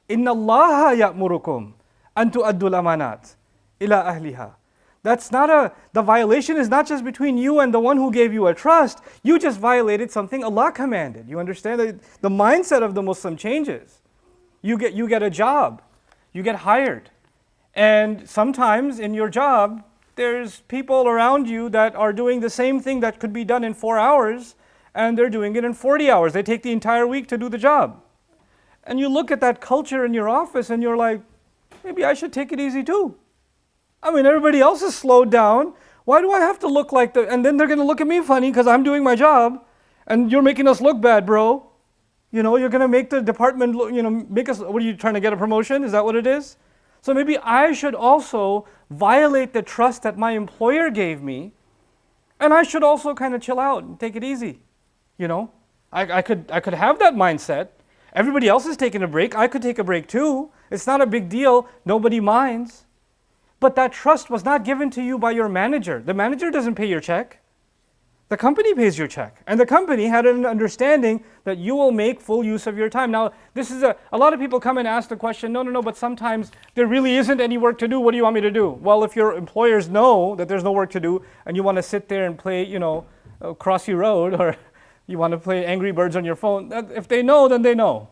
Inna Allaha ya'murukum an tu'addul amanat ila ahliha. The violation is not just between you and the one who gave you a trust. You just violated something Allah commanded. You understand? The mindset of the Muslim changes. You get a job. You get hired. And sometimes in your job, there's people around you that are doing the same thing that could be done in 4 hours, and they're doing it in 40 hours. They take the entire week to do the job. And you look at that culture in your office and you're like, maybe I should take it easy too. I mean, everybody else is slowed down. Why do I have to look like and then they're going to look at me funny because I'm doing my job, and you're making us look bad, bro. You're going to make the department, make us, what are you trying to get a promotion? Is that what it is? So maybe I should also violate the trust that my employer gave me, and I should also kind of chill out and take it easy. I could have that mindset. Everybody else is taking a break. I could take a break too. It's not a big deal. Nobody minds. But that trust was not given to you by your manager. The manager doesn't pay your check. The company pays your check. And the company had an understanding that you will make full use of your time. Now, this is a lot of people come and ask the question, no, but sometimes there really isn't any work to do. What do you want me to do? Well, if your employers know that there's no work to do and you want to sit there and play, Crossy Road, or you want to play Angry Birds on your phone, if they know, then they know.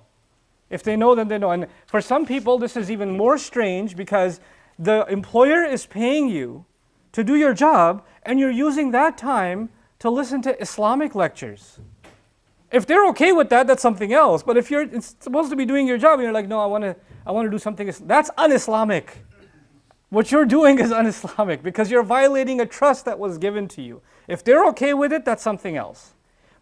If they know, then they know. And for some people, this is even more strange because the employer is paying you to do your job, and you're using that time to listen to Islamic lectures. If they're okay with that, that's something else. But if you're supposed to be doing your job and you're like, no, I want to do something, that's un-Islamic. What you're doing is un-Islamic because you're violating a trust that was given to you. If they're okay with it, that's something else.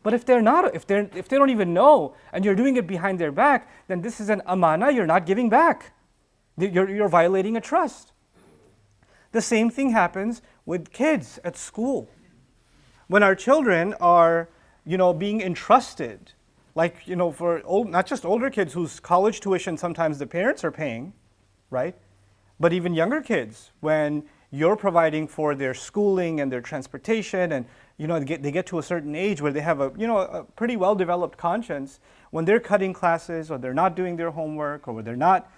But if they're not, if they don't even know and you're doing it behind their back, then this is an amana you're not giving back. You're violating a trust. The same thing happens with kids at school. When our children are, being entrusted, for not just older kids whose college tuition sometimes the parents are paying, right? But even younger kids, when you're providing for their schooling and their transportation, and they get to a certain age where they have a pretty well-developed conscience, when they're cutting classes or they're not doing their homework or they're not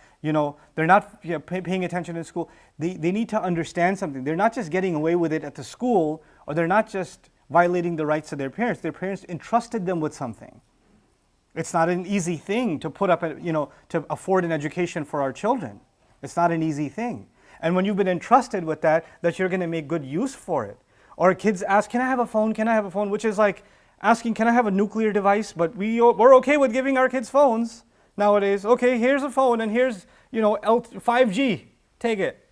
paying attention in school, they need to understand something. They're not just getting away with it at the school, or they're not just violating the rights of their parents. Their parents entrusted them with something. It's not an easy thing to put up, to afford an education for our children. It's not an easy thing. And when you've been entrusted with that you're going to make good use for it. Or kids ask, can I have a phone? Can I have a phone? Which is like asking, can I have a nuclear device? But we're okay with giving our kids phones nowadays. Okay, here's a phone and here's 5G. Take it.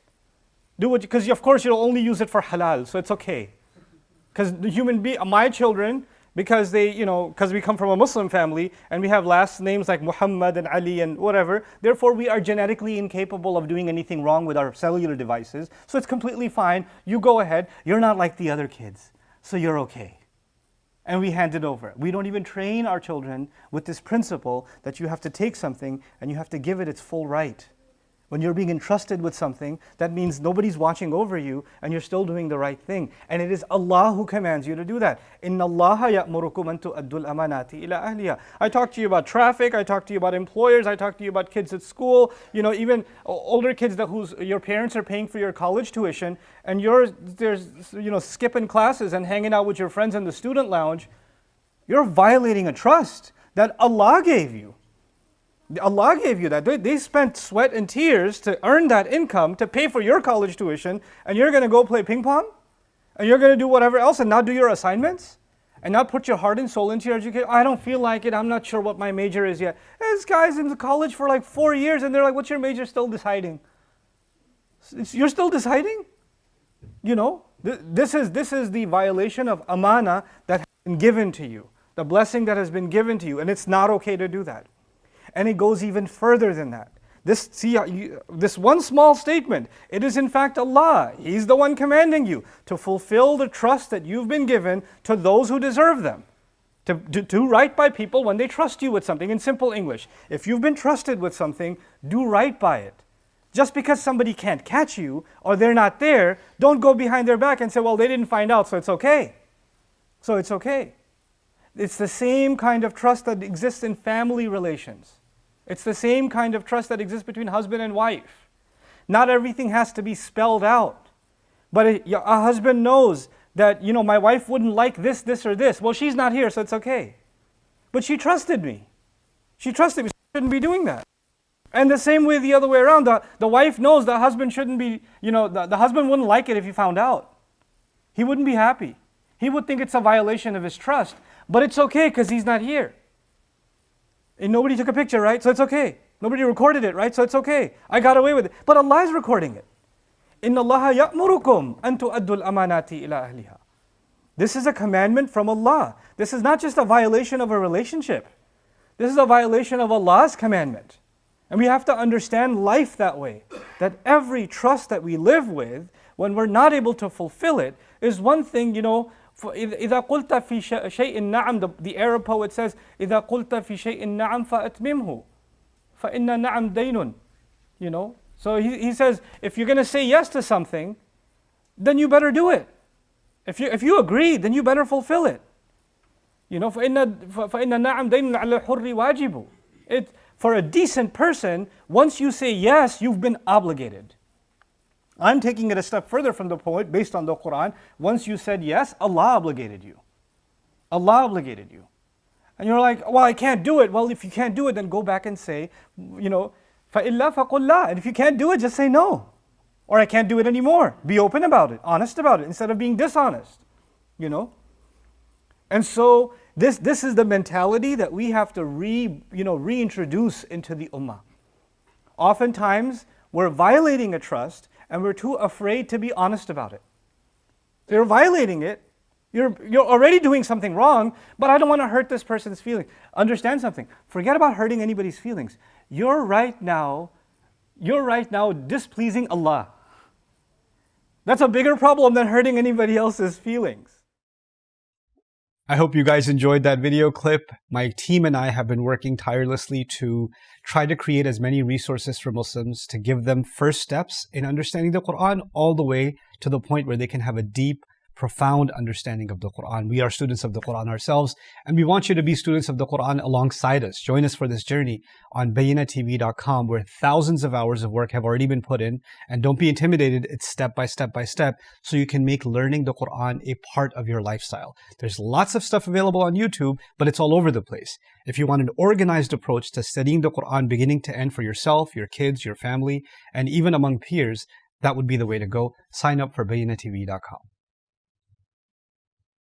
Do it, because of course you'll only use it for halal, so it's okay. Because my children, because we come from a Muslim family and we have last names like Muhammad and Ali and whatever, therefore we are genetically incapable of doing anything wrong with our cellular devices. So it's completely fine. You go ahead. You're not like the other kids, so you're okay. And we hand it over. We don't even train our children with this principle that you have to take something and you have to give it its full right. When you're being entrusted with something, that means nobody's watching over you and you're still doing the right thing. And it is Allah who commands you to do that. Inna Allaha ya'murukum an tu'addul amanati ila ahliha. I talked to you about traffic, I talked to you about employers, I talked to you about kids at school, even older kids whose your parents are paying for your college tuition, and there's skipping classes and hanging out with your friends in the student lounge. You're violating a trust that Allah gave you. Allah gave you that. They spent sweat and tears to earn that income to pay for your college tuition, and you're going to go play ping pong? And you're going to do whatever else and not do your assignments? And not put your heart and soul into your education? I don't feel like it. I'm not sure what my major is yet. This guy's in college for like 4 years, and they're like, what's your major? Still deciding. You're still deciding? This is the violation of amana that has been given to you. The blessing that has been given to you, and it's not okay to do that. And it goes even further than that. This one small statement, it is in fact Allah. He's the one commanding you to fulfill the trust that you've been given to those who deserve them. To do right by people when they trust you with something. In simple English, if you've been trusted with something, do right by it. Just because somebody can't catch you or they're not there, don't go behind their back and say, well, they didn't find out, so it's okay. So it's okay. It's the same kind of trust that exists in family relations. It's the same kind of trust that exists between husband and wife. Not everything has to be spelled out. But a husband knows that, my wife wouldn't like this, this, or this. Well, she's not here, so it's okay. But she trusted me. She trusted me, so she shouldn't be doing that. And the same way the other way around. The wife knows the husband shouldn't be, the husband wouldn't like it if he found out. He wouldn't be happy. He would think it's a violation of his trust. But it's okay because he's not here. And nobody took a picture, right? So it's okay. Nobody recorded it, right? So it's okay. I got away with it. But Allah is recording it. إِنَّ اللَّهَ يَأْمُرُكُمْ أَن تُؤَدُّوا الْأَمَانَاتِ إِلَىٰ أَهْلِهَا. This is a commandment from Allah. This is not just a violation of a relationship. This is a violation of Allah's commandment. And we have to understand life that way. That every trust that we live with, when we're not able to fulfill it, is one thing, إِذَا قُلْتَ فِي شَيْءٍ نَعَمْ, the Arab poet says, إِذَا قُلْتَ فِي شَيْءٍ نَعَمْ فَأَتْمِمْهُ فَإِنَّ نَعَمْ دَيْنٌ. So he says, if you're going to say yes to something, then you better do it. If you agree, then you better fulfill it. فَإِنَّ نَعَمْ دَيْنٌ عَلَى الْحُرِّ وَاجِبُ. For a decent person, once you say yes, you've been obligated. I'm taking it a step further from the point based on the Quran. Once you said yes, Allah obligated you. Allah obligated you. And you're like, well, I can't do it. Well, if you can't do it, then go back and say, فَإِلَّا فَقُلْ لَا. And if you can't do it, just say no. Or I can't do it anymore. Be open about it, honest about it, instead of being dishonest. And so this is the mentality that we have to reintroduce into the ummah. Oftentimes, we're violating a trust and we're too afraid to be honest about it. You're violating it. You're already doing something wrong, but I don't want to hurt this person's feelings. Understand something. Forget about hurting anybody's feelings. You're right now displeasing Allah. That's a bigger problem than hurting anybody else's feelings. I hope you guys enjoyed that video clip. My team and I have been working tirelessly to try to create as many resources for Muslims to give them first steps in understanding the Quran all the way to the point where they can have a deep, profound understanding of the Quran. We are students of the Quran ourselves, and we want you to be students of the Quran alongside us. Join us for this journey on bayinatv.com, where thousands of hours of work have already been put in. And don't be intimidated, it's step by step by step, so you can make learning the Quran a part of your lifestyle. There's lots of stuff available on YouTube, but it's all over the place. If you want an organized approach to studying the Quran beginning to end for yourself, your kids, your family, and even among peers, that would be the way to go. Sign up for bayinatv.com.